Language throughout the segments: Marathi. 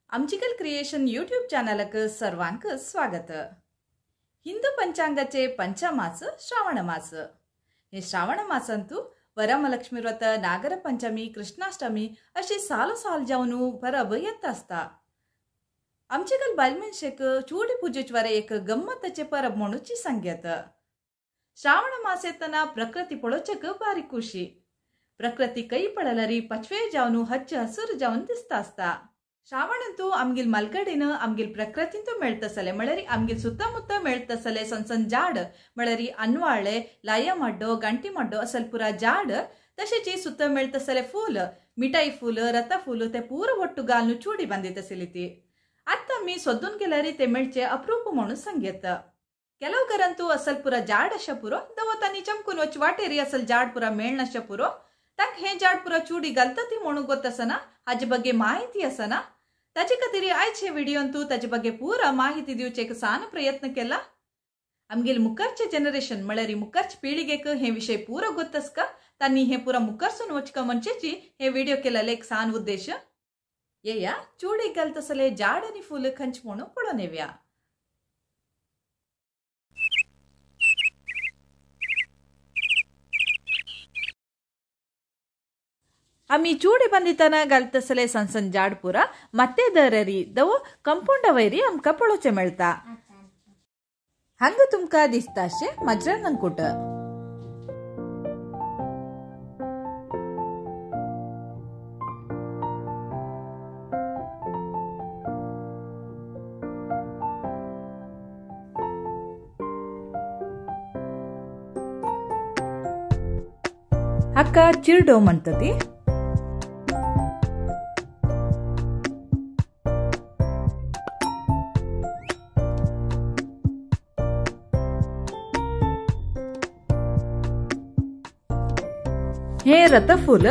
आमचिकल क्रिएशन यूट्यूब चॅनलक सर्वांक स्वागत। हिंदू पंचांगाचे पंचमास श्रावण मास। हे श्रावण मासंतू वरमलक्ष्मी व्रत, नागर पंचमी, कृष्णाष्टमी अशी साल जाऊन परब येत असता। आमचिकल बालमनशेक चूडी पूजेचवर एक गम्मतचे परब म्हणूची संगीत। श्रावण मास येतना प्रकृती पळोचक बारी खुशी। प्रकृती कೈ पडलरी पचवे जाऊन हच्च हसूर जाऊन दिसता असता। श्रावणंतू आमगिल मलकडेन आमगिल प्रकृतींतू मेळतसले मळरी आमगिल सुತ್ತमुत्त मेळतसले सण जाड मळरी अन्वाळे लाय मड्डो गंटी मड्डो असल पुरा जाड तशेची सुತ್ತ मेळतसले फूल मिठाई फूल रथ फूल ते पूर ಒಟ್ಟು ಗಾಲ್ನು ಚೂಡಿ ಬಂದಿತಸಲಿತಿ ಅತ್ತ ಮೀ ಸೊದ್ದುನ್ ಗೆಲರಿ ते मेळचे अप्रूप म्हणून संगीत। ಕೆಲವಗರಂತೂ ಅಸಲ್ पुरा जाड अशा पुरो दवतानी चमकून वच वाटेरी असल जाड पुरा मेळण अशा पुरो तक हे जाड पुरा चूडी गलतती म्हणून ಗೊತ್ತಸನ हाजे ಬಗ್ಗೆ ಮಾಹಿತಿ असना ताचे खातीर आयचे व्हिडिओंतू ताचे ಬಗ್ಗೆ पूर माहिती दिवचे एक सान प्रयत्न केला। आमगेल मुखारचे जनरेशन मळरी मुखारचे पिळगेक हे विषय पूर ಗೊತ್ತಸ್ಕ तानी हे पूरा मुखारसून वचक मंचेची हे व्हिडिओ केलेले एक सान उद्देश येया चूडी गलतसले जाड आणि फूल खंच म्हणून पळोनेव्या। आम्ही चूडी बंदिताना गलतसले सनसन जाड पुरा ಮತ್ತೆ दररी दव कंपाउंड वैरी आमका पळोचे मेळता। हंग तुमका दिसताशे मजरन कुट हक्का चिरडो म्हणतती। हे रथफूल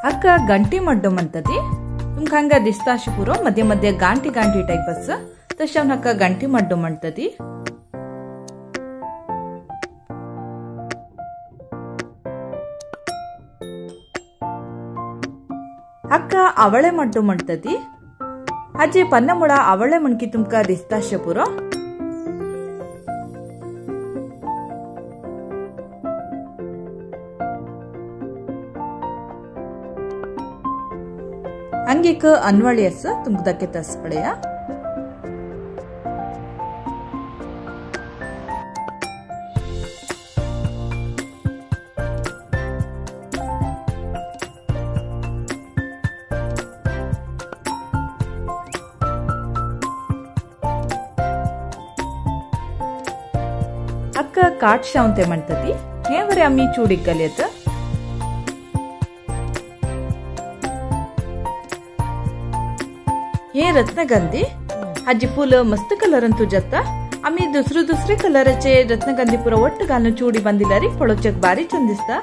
हक्क गंटी मड्डो म्हणतती। तुमका हंगा दिसताशे पुरो मध्य मध्य गांटी गांटी टाइप अस तशा हक्क गंटी मड्डो म्हणतती। हक्क आवळे मड्डो म्हणतती। हाजे पन्नमुळा आवळे म्हणकी तुमका दिसताशे पुरो। हंगेक अन्वळी अस तुमका दाखयतास पळया। हक्क काट शावते म्हणतती। हे वरे आम्ही चूडी घालयत। हे रत्नगंधी हाजी फूल मस्त कलर अंतू जाता। आम्ही दुसरे कलरचे रत्नगंधी पुरा ಒಟ್ಟು घालून चूडी बंदिलारी पळोचक बारी चंद दिसता।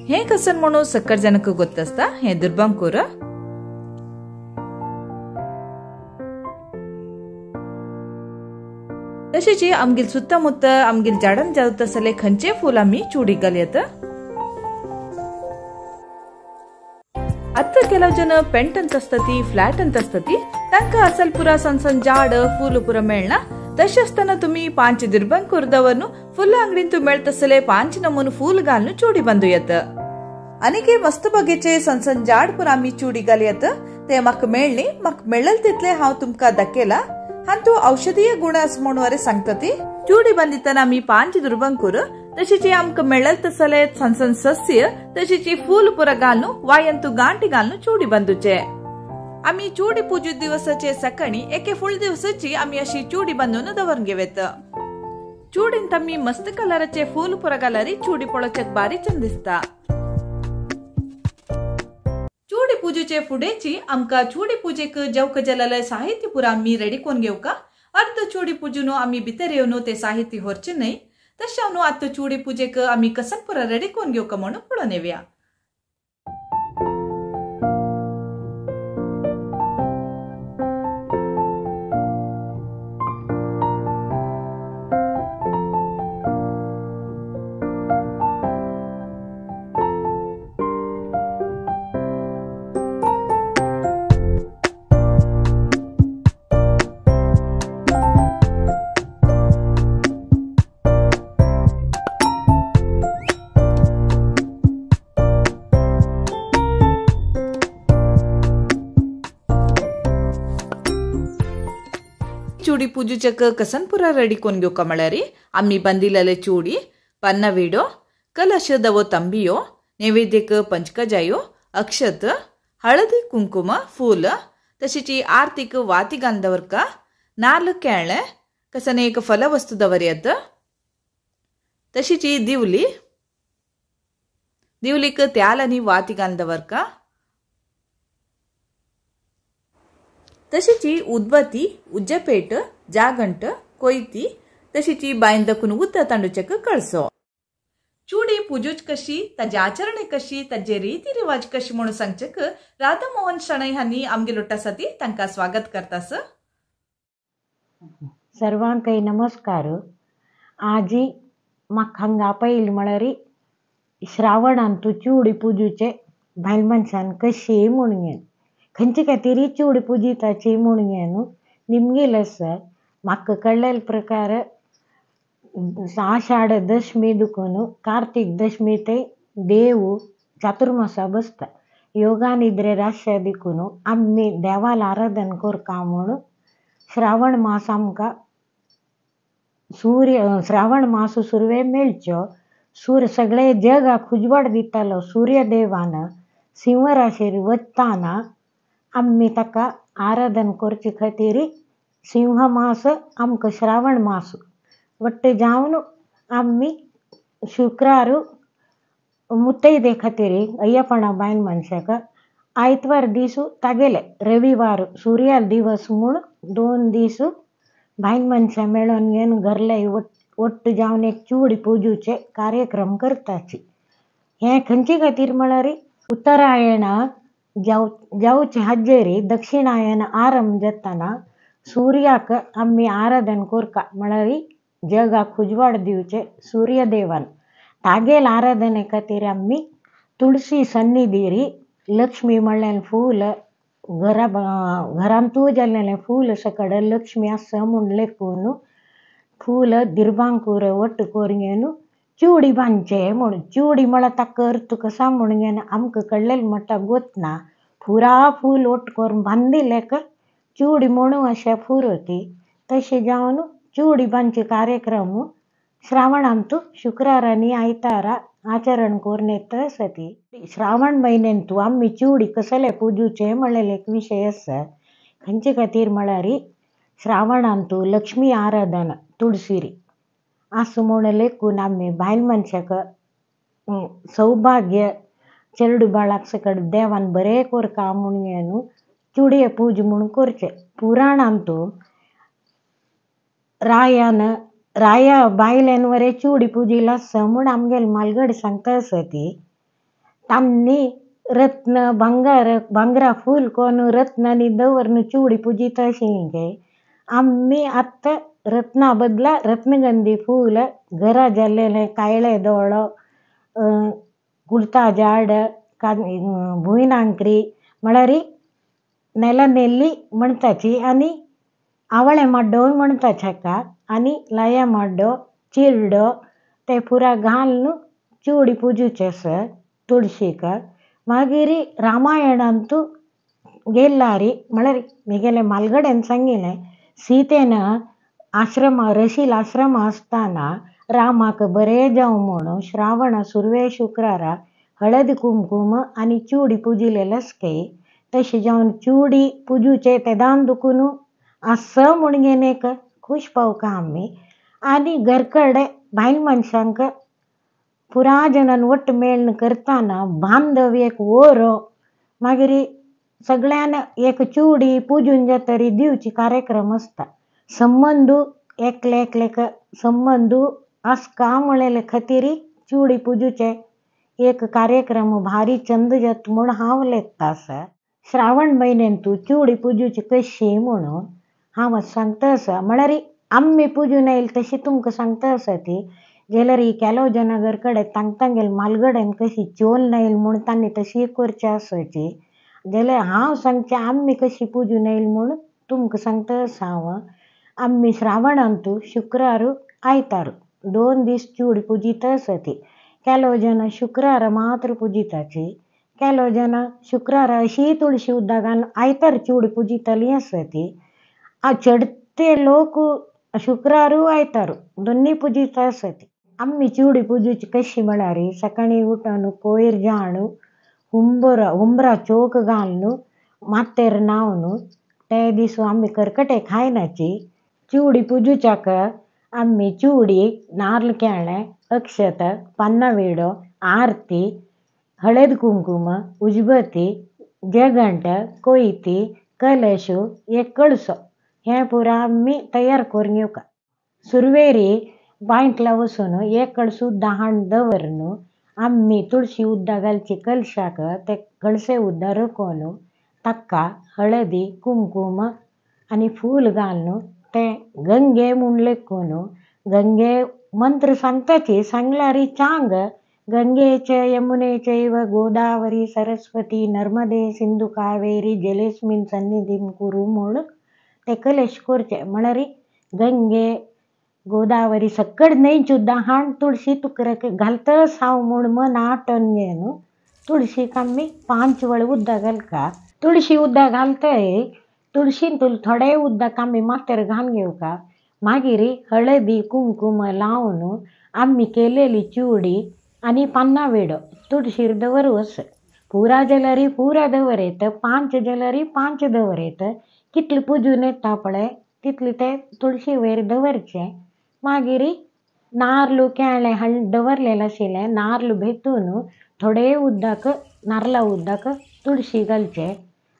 हे कसन म्हणून सक्कर जनक ಗೊತ್ತಸ್ತಾ हे दुर्बंकूर। तशेची आमगिल सुತ್ತमुत्त आमगिल जाडन जावतसले खंचे फूल आम्ही चूडी घालयत। अत्त ಕೆಲವು ಜನ ಪೆಂಟ್ ಅಂತ ಅಸ್ತತಿ ಫ್ಲಾಟ್ ಅಂತ ಅಸ್ತತಿ तंक असल पुरा सनसन जाड फूल पुरा मेळना तशेस्ताना तुम्ही 5 दिर्बंकुरदवरनु फुल अंगडींतू मेळतसले 5 नमुन फूल घालून चूडी बंदुयत। अनेके मस्त बगेचे सनसन जाड पुरा आम्ही चूडी घालयत ते मक मेळणी मक मेळल तितले हाव तुमका दाखयला हांतू औषधीय गुण अस म्हणून सांगतती। चूडी बंदिताना आम्ही 5 दुर्बंकुर तशीची आमक मेळल तसले सनसन सस्य तशीची फूल पुरा घालून वायंतू गांटी घालून चूडी बंदुचे। आम्ही चूडी पूजे दिवसाचे सकाळी एके फुल दिवसाची आम्ही अशी चूडी बांधून दवरून घेवेत। चूडींत आम्ही मस्त कलरचे फूल पुरा घालरी चूडी पळोचक बारी चंद दिसता। चूडी पूजेचे फुडेची आमका चूडी पूजेक जेवक जलले साहित्य पुरा आम्ही रेडी कोण घेवका। अर्ध चूडी पूजून आम्ही भितर येऊन ते साहित्य होरचे नाही तशावनु आत चूडी पूजेक आम्ही कसन पुरा रेडी कोण घेवका म्हणून पळोन येव्या। चूडी पूजेचक कसन पुरा रेडी कोन घेवका म्हळ्यार आम्ही बांदिल्ले चूडी पन्ना विडो कलश दवो तंबियो नैवेद्यक पंचकजायो अक्षत हळदी कुंकुम फूल तशीच आरतीक वाती घालदवरक नाल्ल केळे कसन एक फलवस्तू दवरयत तशीच दिवली दिवलीक त्याल आनी वाती घालदवरक तशीच उदबत्ती उज्जपेट जागंट कोयती तशीच बायंदकून उद्द तांडूचक कळसो चूडी पूजूच कशी ताजे आचरणे कशी ताजे रीती रिवाज कशी म्हणून सांगचक राधा मोहन शणै हांनी आमगे लोटासाठी तांकां स्वागत करतास. सर्वांकय नमस्कार. आजी म्हाका हांगा पयलीं म्हळ्यार श्रावणांत चूडी पुजूचे बायल मनशान कशी म्हणून खंयचे खातीर चूडी पुजिताची म्हणून निमगेल आसा. म्हाका कळलेले प्रकार आषाढ दशमी दुखून कार्तिक दशमी ते देव चातुर्मासा बसता. योगा निद्रे राश्या देखून आम्ही देवाला आराधन करता म्हणून श्रावण मास आमकां श्रावण मास सुरवे मेळच्यो. सगळे जगाक उजवाड दितालो सूर्यदेवान सिंह राशीर वतना आम्ही ताका आराधन करचे खातीर सिंह मास आमकां श्रावण मास वट्ट जावन आम्ही शुक्रार मुतैदे खातीर अय्यपणा बायल मनशाक आयतवार दीस तागेले रविवार सूर्या दिवस म्हूण 2 दीस बायल मनशां मेळोन घेवन घरले वट्ट जावन एक चूडी पुजूचे कार्यक्रम करताची. हें खंयचे खातीर म्हळ्यार उत्तरायण जावचे हाजेर दक्षिणायन आरंभ जातना सूर्याक आम्ही आराधन करता म्हळ्यार जगाक उजवाड दिवचे सूर्यदेवान तागेल आराधने खातीर आम्ही तुळशी सन्निधीर लक्ष्मी म्हणलेलें फूल घरान जाल्लेलें फूल सकड लक्ष्मी आसा म्हूण लेखून फूल दिर्भांकूर वट्ट करून घेवन चूडी बांदचे म्हणून. चूडी म्हळ्यार ताका अर्थ कसा म्हणून घेवन आमकां कळलेले म्हणटा गोतना पुरा फूल वट्ट करून बांदिल्लेक चूडी म्हणून अशें फुरती. तशें जावन चूडी बांदचे कार्यक्रम श्रावणांत शुक्रारांनी आयतारा आचरण करून येता आसती. श्रावण म्हयन्यांत आम्ही चूडी कसले पुजूचे म्हणलेले एक विशय आसा. खंयचे खातीर म्हळ्यार श्रावणांत लक्ष्मी आराधन तुळशीर आस म्हूण लेखून आम्ही बायल मनशाक सौभाग्य चेडू बाळाक सकट देवान बरें करता म्हणून घेवन चुडये पूज म्हणून करचे. पुराणांत राया बायलेन वरे चूडी पुजिला आसा म्हूण आमगेले मालगड सांगता आसती. तांणी रत्न भांगरा फूल कोन रत्नांनी दवरून चूडी पुजिता आशिल्ली गे. आम्ही आतां रत्ना बदला रत्नगंधी फूल घरा जाल्लेले कायळे दोळो कुर्ता जाड भुंयनांकरी म्हळ्यार नेली म्हणटाची आनी आवळे माड्डो म्हणटाचे हाका आनी लाया माड्डो चिरडो ते पुरा घालून चूडी पुजूचे आसा तुळशीक. मागीर रामायणांत गेल्यार म्हळ्यार म्हगेले मालगड्यान सांगिल्लें सीतेन रशील आश्रम आसतना रामाक बरें जावं म्हणून श्रावण सुरवे शुक्रारा हळद कुंकुम आनी चूडी पुजिल्लेले आसके. तशें जावन चूडी पुजूचे तेदान दुखून आसा म्हूण घेवन एक खूश पावका आमी. आनी घरकडे बायल मनशांक पुरा जणान वट्ट मेळून करतना बांदव एक वोरो मागीर सगळ्यान एक चूडी पुजून जातरी दिवची कार्यक्रम आसता. संबंदू एकलेक संबंदू आसका म्हणलेले खातीर चूडी पुजूचे एक कार्यक्रम भारी चंद जाता म्हूण हांव लेखता आसा. श्रावण म्हयन्यांत चूडी पुजूची कशी म्हणून हांव सांगता आसा. म्हळ्यार आम्ही पुजून येयली तशी तुमकां सांगता आसा ती जाल्यार केलो जना घर कडेन तांगेले मालगड्यान कशी चोल नायल म्हूण तांणी तशी करची आसची जाल्यार हांव सांगचें आम्ही कशी पुजून येयली म्हूण तुमकां सांगता आसा हांव. आम्ही श्रावणांत शुक्रार आयतार 2 दीस चूडी पुजिता आसती. केलो जन शुक्रार मात्र पुजिताची केलो जन शुक्रार अशी तुळशी उद्दा घालून आयतार चूडी पुजितली आसती. ते लोक शुक्रारू आयतारू दोन्ही पूजिता असती. आम्ही चिवडी पूजेची कशी म्हणारी सकाळी उठून कोयर जाणू हुंबरा चोक घालणू मातेर नावणू त्या दिसू आम्ही कर्कटे खायनाची. चिवडी पूजेच्याक आम्ही चिवडी नार्ल केळणे अक्षत पन्नवीडो आरती हळद कुंकुम उजबती जगंट कोयती कलशू एक कळसो हे पुरा आम्ही तयार करून येऊ का. सुरवेरी बांटला वसून एक कळसू दहाण दवरनू आम्ही तुळशी उद्दा घालची कलशाक ते कळसे उद्दा रकोनू तक्का हळदी कुंकुम आणि फूल घालणू ते गंगे म्हूण लेखून गंगे मंत्र सांगताची सांगलारी चांग गंगेच यमुनेचैव गोदावरी सरस्वती नर्मदे सिंधू कावेरी जलेस्मिन सन्निधिं कुरु म्हूण ते कलेश करचे. म्हणारी गंगे गोदावरी सकड न्यायचू दहाण तुळशी तुकरक घालत साव म्हूण मन आटन घेणू तुळशी आम्ही 5 वळ उद्दा घालका. तुळशी उद्दा घालतय तुळशीन तुला थोडे उद्दा आम्ही मातेर घाल घेऊ का. मागिरी हळदी कुंकुम लावून आम्ही केलेली चिवडी आणि पन्ना वेडो तुळशीर दवरूस. पुरा जलरी पुरा दवर येत 5 जलरी 5 दवर येत कितली पूजून येता पळे तितली ते तुळशी वयर दवरचे. मागिरी नार्लू केळे दवरलेलं आशिल्ले नार्ल भेटून थोडे उद्दाक नारला उद्दाक तुळशी घालचे.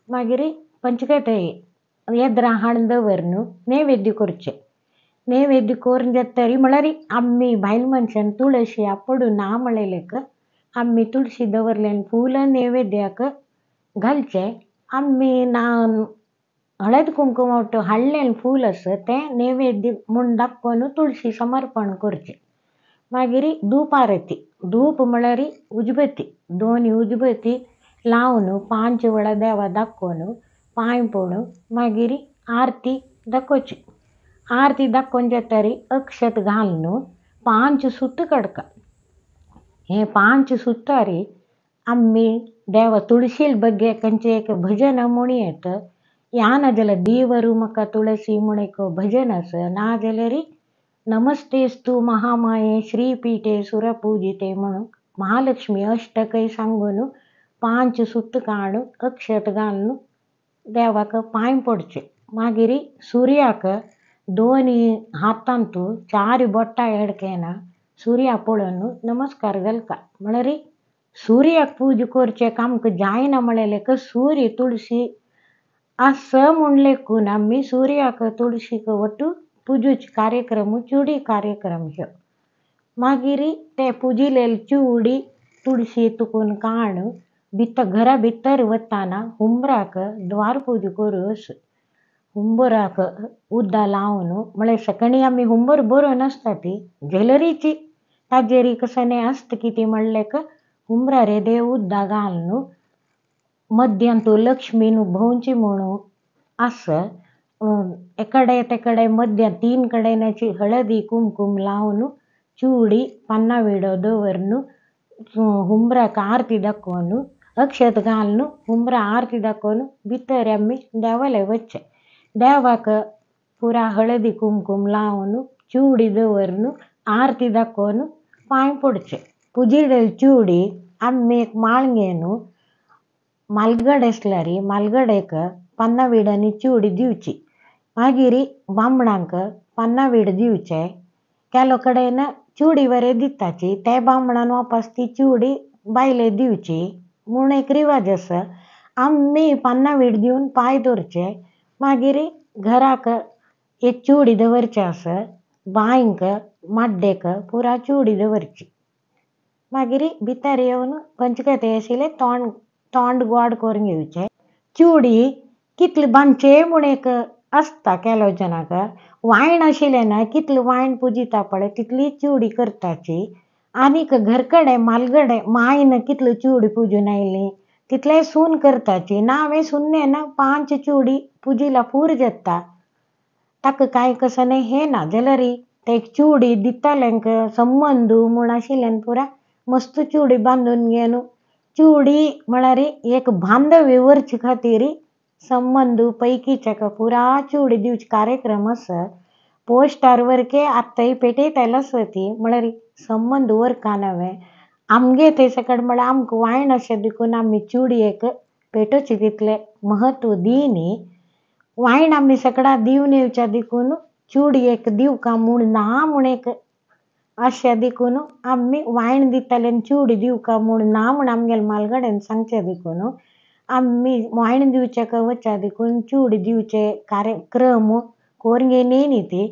मागिरी पंचकते येद्रा हाण दवरनू नैवेद्य करचे. नैवेद्य करून जातरी म्हळ्यारी आम्ही बायल मनशान तुळशी पडून ना म्हणलेक आम्ही तुळशी दवरलेन फूल नैवेद्याक घालचे. आम्ही ना हळद कुंकुम हाडलेलं फूल असं ते नैवेद्य म्हूण दाखवून तुळशी समर्पण करचे. मागिरी धूप आरती धूप म्हळ्यारी उजबती दोन्ही उजबती लावून 5 वेळा देवा दाखवून पांय पडून मागिरी आरती दाखवची. आरती दाखवून जातरी अक्षत घालून 5 सुत्त कडका. हे 5 सुत्तारी आम्ही देवा तुळशील बग्गे कंचे एक भजन म्हणी येत यान जल दीवरू मका तुळसी म्हण एक भजन असं ना जलरी नमस्तेस्तू महामाये श्रीपीठे सुरपूजिते म्हणून महालक्ष्मी अष्टकही सांगून 5 सुत्त काढून अक्षत घालून देवाक पांय पडचे. मागिरी सूर्याक दोन्ही हातांतू 4 बोट्टा एडकेना सूर्या पळून नमस्कार घालका. म्हळ्यारी सूर्याक पूज करचे आमक जायना म्हणलेले सूर्य तुळशी असं म्हूण लेखून आम्ही सूर्याक तुळशीक वटू पूजूच कार्यक्रम चिवडी कार्यक्रम ह्यो. मागिरी ते पुजिलेली चिवडी तुळशी तुकून काढून घरा भितर वताना हुंबराक द्वार पूज करूस. हुंबराक उद्दा लावून म्हळे सकाळी आम्ही हुंबर बरोवन असता ती झेलरीची ताजेरी कसने असत किती म्हणलेक हुंबरा रे देव उद्दा घालून मध्यांतू लक्ष्मीन भोवची म्हणू असं एकडे तेकडे मध्य 3 कडेनाची हळदी कुंकुम लावून चिवडी पन्ना वेडो दवरन हुंबराक आरती दाखवून अक्षत घालून हुंबरा आरती दाखवून भितर आम्ही देवाले वच्चे. देवाक पुरा हळदी कुंकुम लावून चिवडी दवरन आरती दाखवून पांय पडचे. पुजिलेली चिवडी आम्ही एक माळ घेऊन मालगड असल्यारी मालगडेक पन्ना वेडांनी चिवडी दिवची. मागिरी बामणांक पन्ना वेड दिवचे. केलो कडेन चिवडी वरे दिताची ते बामणान वापस ती चिवडी बायले दिवची म्हूण एक रिवाज आसा. आम्ही पन्ना वेड दिवन पांय दवरचे. मागिरी घराक एक चिवडी दवरची आसा बांयक माड्डेक पुरा चिवडी दवरची. मागिरी भितर येवन पंचकते आशिल्ले तोंड गोड करून घेवचे. चिवडी कितली बांदचे म्हूण एक आसता केलो जनाक वायण आशिल्लें कितली वायण पुजिता पळय तितली चिवडी करताची. आनीक घरकडे मालगडे मायन कितली चिवडी पुजून आयली तितले सून करताची. नावे सुन्नेन 5 चिवडी पुजिला पूर जाता ताका कांय कसने हे ना जाल्यारी ते चिवडी दिताल्यांक संबंदू म्हूण आशिल्ल्यान पुरा मस्त चिवडी बांदून घेवन चिवडी म्हळ्यार एक बांधव्य व्हरचे खातीर संबंधू पैकीच्या पुरा चूडी दिवच कार्यक्रम असत. पोस्टारवर के आत्ताही पेटयतायला स्वती म्हळ्यार संबंधूवर कानवे आमगे थंय सकड म्हळ्यार आमकां वायण अशें देखून आमी चूडयेक पेटोवची तितले महत्व दिनी. वायण आमी सकडा दिवन येवच्या देखून चूडयेक दिवका म्हूण ना म्हूण एक अशें देखून आमी वायण दिताले आनी चूडी दिवका म्हूण ना म्हूण आमगेल्या मालगड्यान सांगचे देखून आमी वायण दिवचेका वचा देखून चूडी दिवचे कार्यक्रम करून घेयनी ती.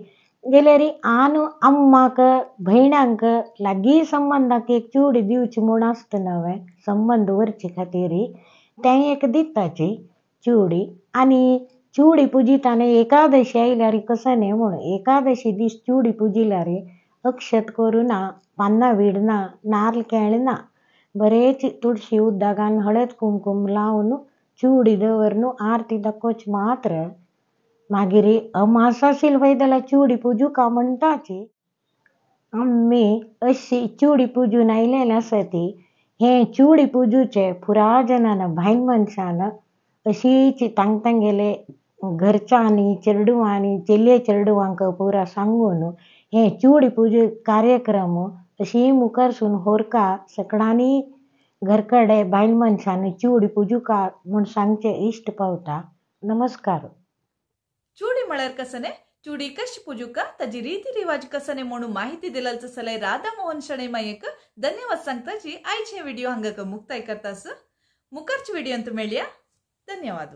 जाल्यार आन अम्माक भयणांक लागीं संबंधाक एक चूडी दिवची म्हूण आसता नवे संबंध व्हरचे खातीर तें एक दिताची चूडी. आनी चूडी पुजिताना एकादशी आयल्यार कसं न्ही म्हणून एकादशी दीस चूडी पुजिल्यार अक्षत करुना, पानां विडना, नाल्ल केळना, बरेच तुळशी उदकान हळद कुंकूम लावन चूडी दवरून आरती दाखोवची मात्र. मागीर अमास आशिल्ली पळय जाल्यार चूडी पुजूका म्हणटाची. आमी अशी चूडी पुजून आयलेली आसा ती हें चूडी पुजूचे पुरा जनान बायल मनशान अशीच तांगेले घरच्यांनी चेडवांनी चेले चेडवांक पुरा सांगून हें चूडी पुजे कार्यक्रम अशी मुखारसून होरका सगळ्यांनी घरकडे बायल मनशांनी चूडी पुजूका म्हूण सांगचे इश्ट पावता. नमस्कार. चूडी म्हळ्यार कसने चूडी कशी पुजुका ताजी रीती रिवाज कसने म्हणून माहिती दिल्याचं सलय राधा मोहन शणै मायेक धन्यवाद सांगताची आयचे व्हिडिओ हांगा मुक्ताय करतास. मुखारची व्हिडिओ मेळया. धन्यवाद.